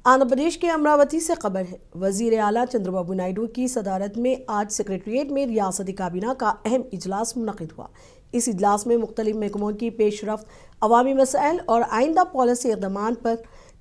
आंध्र प्रदेश के अमरावती से खबर है। वजीर आला चंद्रबाबू नायडू की सदारत में आज सेक्रेटरिएट में रियासती काबीना का अहम इजलास मुनक़िद हुआ। इस इजलास में मुख्तलिफ महकमों की पेशरफ्त, अवामी मसाइल और आइंदा पॉलिसी इक़दाम पर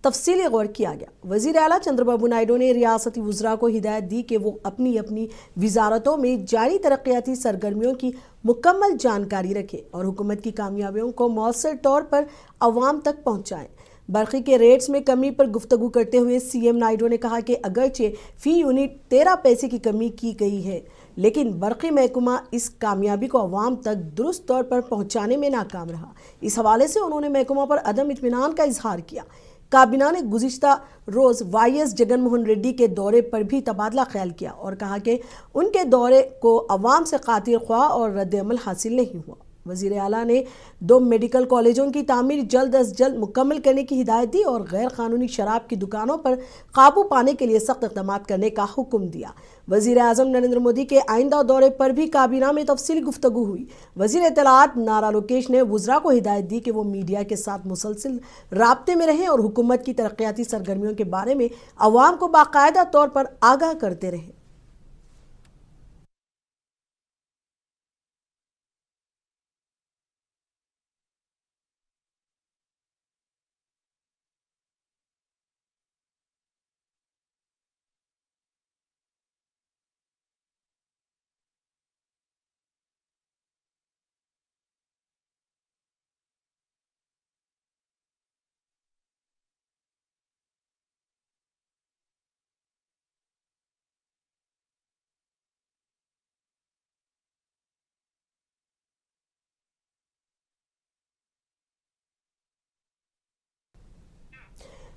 तफसीली गौर किया गया। वज़ीर आला चंद्रबाबू नायडू ने रियासती वज़रा को हिदायत दी कि वो अपनी अपनी वज़ारतों में जारी तरक्याती सरगर्मियों की मुकम्मल जानकारी रखें और हुकूमत की कामयाबियों को मौसर तौर पर अवाम तक पहुँचाएँ। बरक़ी के रेट्स में कमी पर गुफ्तगू करते हुए सीएम नायडू ने कहा कि अगरचे फ़ी यूनिट 13 पैसे की कमी की गई है, लेकिन बरक़ी महकमा इस कामयाबी को अवाम तक दुरुस्त तौर पर पहुँचाने में नाकाम रहा। इस हवाले से उन्होंने महकमा पर अदम इत्मीनान का इजहार किया। काबीना ने गुज़िश्ता रोज़ वाईएस जगन मोहन रेड्डी के दौरे पर भी तबादला ख्याल किया और कहा कि उनके दौरे को अवाम से खातिर ख्वाह और रद्द-ए-अमल हासिल नहीं हुआ। वज़ीर आला ने 2 मेडिकल कॉलेजों की तामीर जल्द अज जल्द मुकम्मल करने की हिदायत दी और गैर कानूनी शराब की दुकानों पर काबू पाने के लिए सख्त इक़दाम करने का हुक्म दिया। वज़ीर आज़म नरेंद्र मोदी के आइंदा दौरे पर भी काबीना में तफसीली गुफ्तगू हुई। वज़ीर इत्तलाआत नारा लोकेश ने वज़रा को हिदायत दी कि वो मीडिया के साथ मुसलसल राब्ते में रहें और हुकूमत की तरक्याती सरगर्मियों के बारे में अवाम को बाकायदा तौर पर आगाह करते रहें।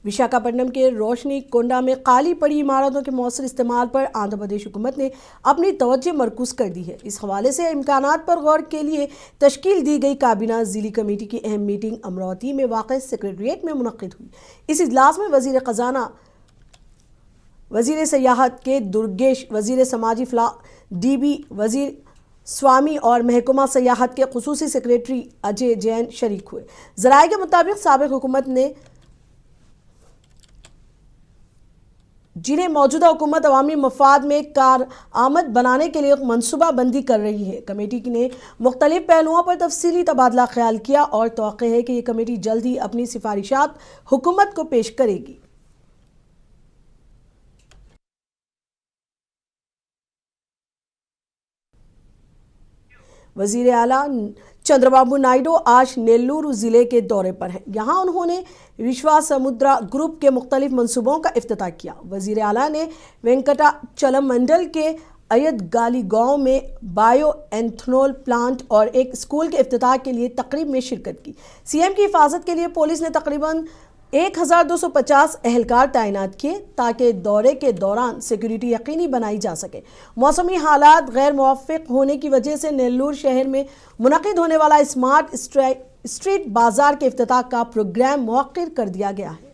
विशाखापट्टनम के रोशनी कोंडा में खाली पड़ी इमारतों के मौसर इस्तेमाल पर आंध्र प्रदेश हुकूमत ने अपनी तवज्जो मरकूज़ कर दी है। इस हवाले से इम्कानात पर गौर के लिए तश्कील दी गई काबीना ज़िली कमेटी की अहम मीटिंग अमरावती में वाक़ सेक्रेटरिएट में मुनक़िद हुई। इस इजलास में वज़ीर ख़ज़ाना, वज़ीर सयाहत के दुर्गेश, वज़ीर समाजी फलाह DB वज़ीर स्वामी और महकमा सयाहत के ख़ुसूसी सेक्रेटरी अजय जैन शरीक हुए। ज़राए के मुताबिक साबिक़ हुकूमत ने जिन्हें मौजूदा हुकूमत अवामी मफाद में कार आमद बनाने के लिए मनसूबा बंदी कर रही है। कमेटी ने मुख्तलिफ पहलुओं पर तफसीली तबादला ख्याल किया और तवक्को है कि ये कमेटी जल्द ही अपनी सिफारिशात हुकूमत को पेश करेगी। वज़ीर आला चंद्रबाबू नायडू आज नेल्लूर ज़िले के दौरे पर हैं। यहाँ उन्होंने विश्वासमुद्रा ग्रुप के मुख्तलिफ मनसूबों का इफ्तिताह किया। वज़ीर आला ने वेंकटाचलम मंडल के अयदगाली गांव में बायो एथनॉल प्लांट और एक स्कूल के इफ्तिताह के लिए तकरीब में शिरकत की। सीएम की हिफाजत के लिए पुलिस ने तकरीबन 1250 एहलकार तैनात किए ताकि दौरे के दौरान सिक्योरिटी यकीनी बनाई जा सके। मौसमी हालात गैर मुवाफ़िक होने की वजह से नेल्लूर शहर में मुनक़िद होने वाला स्मार्ट स्ट्रीट बाज़ार के इफ्तिताह का प्रोग्राम मुअक्किर कर दिया गया है।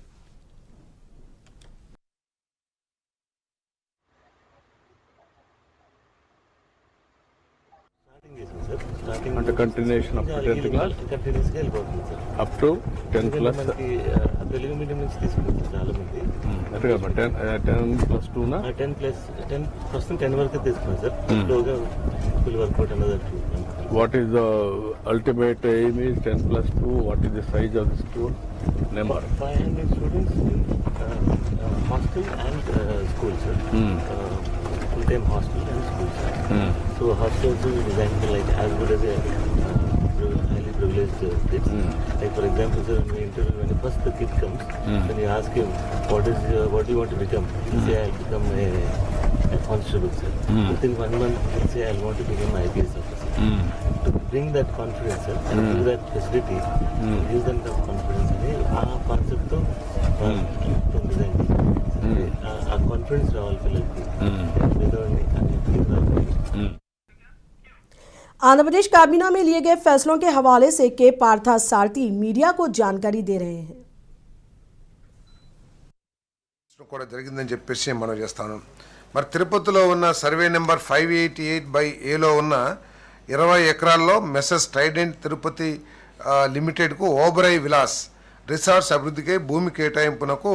అంటే continuation up to 10th class up to 10th class Telugu medium నుంచి తీసుకుంటారు చాలా మంది. అంటే 10+2 నా 10 ప్రస్తుతం 10 వరకు తీసుకున్నాం సార్. స్లోగా ఫుల్ వర్కౌట్ అనేది. What is the ultimate aim is 10+2. What is the size of the school number? 500 students hostel and school sir. Full-time hostel and school. So hostels will be designed like as good as a highly privileged kids. Like for example, sir, when the first the kid comes, then you ask him what do you want to become? He'll say I'll become a constable, sir. Within 1 month he'll say I'll want to become an IPS officer. To bring that confidence, sir, and give that facility, give them that confidence. Our concept of design. Our confidence రావాలి పిల్లలకి. आंध्र प्रदेश काबीना में लिए गए फैसलों के हवाले से के पार्था सारथी मीडिया को जानकारी दे रहे हैं। కూడా జరిగిందని చెప్పేసి మనం చేస్తాను. మరి తిరుపతిలో ఉన్న సర్వే నెంబర్ 588/A లో ఉన్న 20 ఎకరాల్లో మెసెస్ ట్రైడెంట్ తిరుపతి లిమిటెడ్కు ఓబరై విలాస్ రిసార్ట్స్ అభివృద్ధికి భూమి కేటాయింపునకు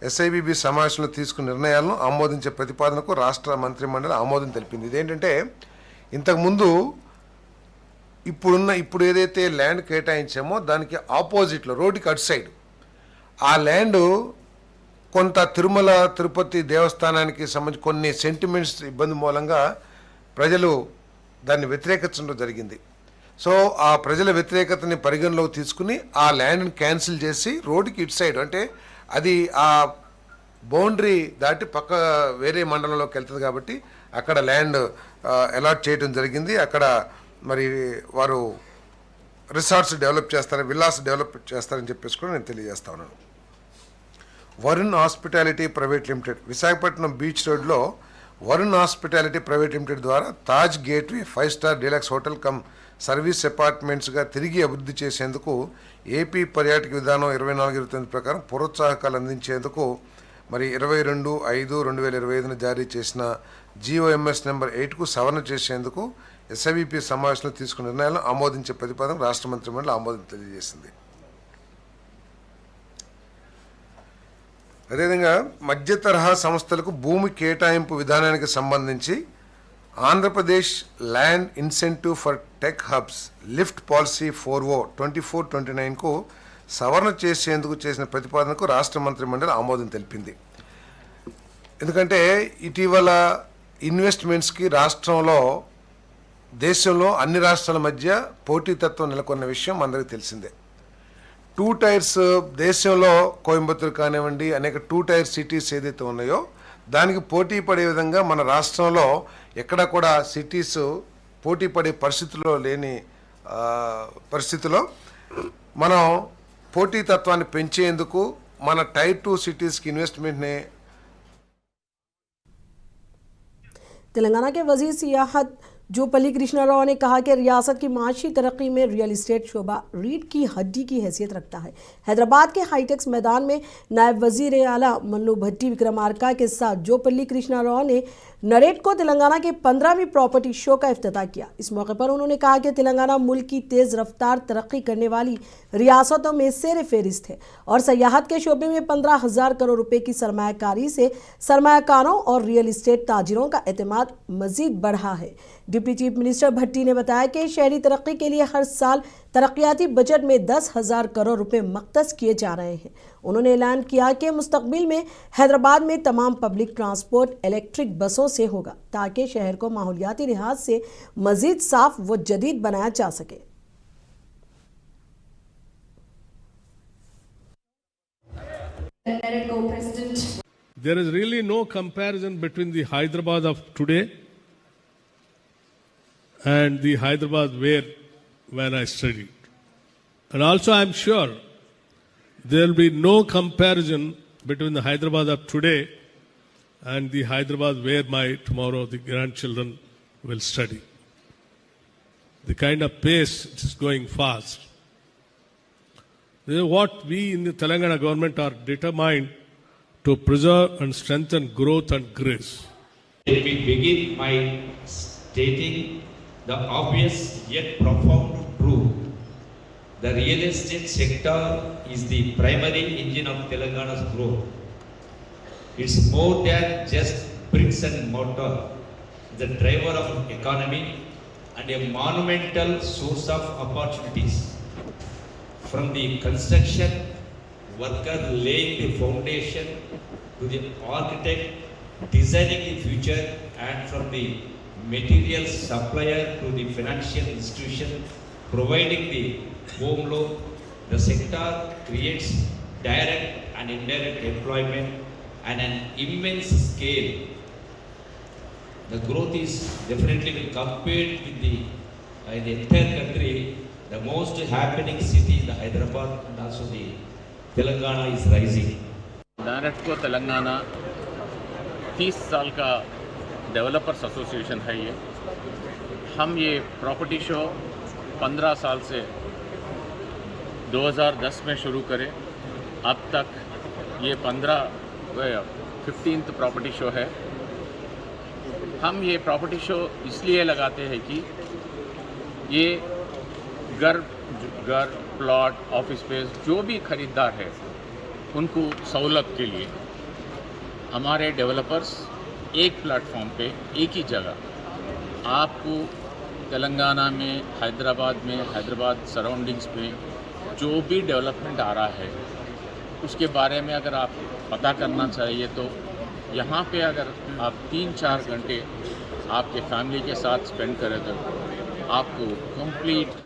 ఎస్ఐబిబి సమావేశంలో తీసుకున్న నిర్ణయాలను ఆమోదించే ప్రతిపాదనకు రాష్ట్ర మంత్రిమండలి ఆమోదం తెలిపింది. ఇదేంటంటే ఇంతకుముందు ఇప్పుడు ఏదైతే ల్యాండ్ కేటాయించామో దానికి ఆపోజిట్లో రోడ్డుకి అటు సైడ్ ఆ ల్యాండ్ కొంత తిరుమల తిరుపతి దేవస్థానానికి సంబంధించి కొన్ని సెంటిమెంట్స్ ఇబ్బంది మూలంగా ప్రజలు దాన్ని వ్యతిరేకించడం జరిగింది. సో ఆ ప్రజల వ్యతిరేకతని పరిగణలోకి తీసుకుని ఆ ల్యాండ్ని క్యాన్సిల్ చేసి రోడ్డుకి ఇటు సైడ్ అంటే అది ఆ బౌండరీ దాటి పక్క వేరే మండలంలోకి వెళ్తుంది కాబట్టి అక్కడ ల్యాండ్ అలాట్ చేయడం జరిగింది. అక్కడ మరి వారు రిసార్ట్స్ డెవలప్ చేస్తారు, విల్లాస్ డెవలప్ చేస్తారని చెప్పేసి కూడా నేను తెలియజేస్తా ఉన్నాను. Varun hospitality private limited Visakhapatnam beach రోడ్లో వరుణ్ హాస్పిటాలిటీ ప్రైవేట్ లిమిటెడ్ ద్వారా Taj gateway 5 star deluxe hotel cum service అపార్ట్మెంట్స్గా తిరిగి అభివృద్ధి చేసేందుకు ఏపీ పర్యాటక విధానం 24-29 ప్రకారం ప్రోత్సాహకాలు అందించేందుకు మరి 22/5/2025 జారీ చేసిన GOMS నెంబర్ 8కు సవరణ చేసేందుకు ఎస్ఐబిపి సమావేశంలో తీసుకున్న నిర్ణయాలను ఆమోదించే ప్రతిపాదన రాష్ట్ర మంత్రిమండలి ఆమోదం తెలియజేసింది. అదేవిధంగా మధ్య తరహా సంస్థలకు భూమి కేటాయింపు విధానానికి సంబంధించి Andhra Pradesh land incentive for tech hubs lift policy 4/24/29కు సవరణ చేసేందుకు చేసిన ప్రతిపాదనకు రాష్ట్ర మంత్రిమండలి ఆమోదం తెలిపింది. ఎందుకంటే ఇటీవల ఇన్వెస్ట్మెంట్స్కి రాష్ట్రంలో దేశంలో అన్ని రాష్ట్రాల మధ్య పోటీతత్వం నెలకొన్న విషయం అందరికీ తెలిసిందే. 2 టైర్స్ దేశంలో కోయంబత్తూరు కానివ్వండి అనేక 2 టైర్ సిటీస్ ఏదైతే ఉన్నాయో దానికి పోటీ పడే విధంగా మన రాష్ట్రంలో ఎక్కడ కూడా సిటీస్ పోటీ పడే పరిస్థితిలో లేని పరిస్థితిలో మనం పోటీతత్వాన్ని పెంచేందుకు మన టైర్ 2 సిటీస్కి ఇన్వెస్ట్మెంట్ని तेलंगाना के वजीर सियाहत जोपल्ली कृष्णा राव ने कहा कि रियासत की माशी तरक्की में रियल इस्टेट शोबा रीढ़ की हड्डी की हैसियत रखता है। हैदराबाद के हाईटेक्स मैदान में नायब वजीर आला मन्नू भट्टी विक्रमार्का के साथ जोपल्ली कृष्णा राव ने नरेट को तेलंगाना के 15वीं प्रॉपर्टी शो का इफ्तिताह किया। इस मौके पर उन्होंने कहा कि तेलंगाना मुल्क की तेज़ रफ्तार तरक्की करने वाली रियासतों में सेर फेरिस्त है और सयाहत के शोबे में 15,000 करोड़ रुपए की सरमायाकारी से सरमायाकारों और रियल इस्टेट ताजिरों का एतमाद मजीद बढ़ा है। डिप्टी चीफ मिनिस्टर भट्टी ने बताया कि शहरी तरक्की के लिए हर साल तरक्याती बजट में 10,000 करोड़ रुपए मख्तस किए जा रहे हैं। उन्होंने ऐलान किया कि मुस्तकबिल में हैदराबाद में तमाम पब्लिक ट्रांसपोर्ट इलेक्ट्रिक बसों से होगा ताकि शहर को माहौलियाती लिहाज से मजीद साफ व जदीद बनाया जा सके। There is really no comparison between the Hyderabad of today and the Hyderabad when I studied. And also I am sure there will be no comparison between the Hyderabad of today and the Hyderabad where tomorrow the grandchildren will study. The kind of pace it is going fast. This is what we in the Telangana government are determined to preserve and strengthen growth and grace. Let me begin by stating the obvious yet profound truth. The real estate sector is the primary engine of Telangana's growth. It's more than just bricks and mortar. It's the driver of economy and a monumental source of opportunities. From the construction worker laying the foundation to the architect designing the future, and from the material supplier to the financial institution providing the home loan, the sector creates direct and indirect employment and an immense scale. The growth is definitely when compared with the entire country, the most happening city is the Hyderabad, and also the Telangana is rising. नारेट को तेलंगाना 30 साल का developers association है। हम ये property show 15 साल से 2010 में शुरू करें, अब तक ये 15th प्रॉपर्टी शो है। हम ये प्रॉपर्टी शो इसलिए लगाते हैं कि ये घर प्लॉट ऑफिस स्पेस जो भी खरीदार है उनको सहूलत के लिए हमारे डेवलपर्स एक प्लेटफॉर्म पे एक ही जगह आपको तेलंगाना में, हैदराबाद सराउंडिंग्स में जो भी डेवलपमेंट आ रहा है उसके बारे में अगर आप पता करना चाहिए तो यहाँ पे अगर आप 3-4 घंटे आपके फैमिली के साथ स्पेंड करें तो आपको कंप्लीट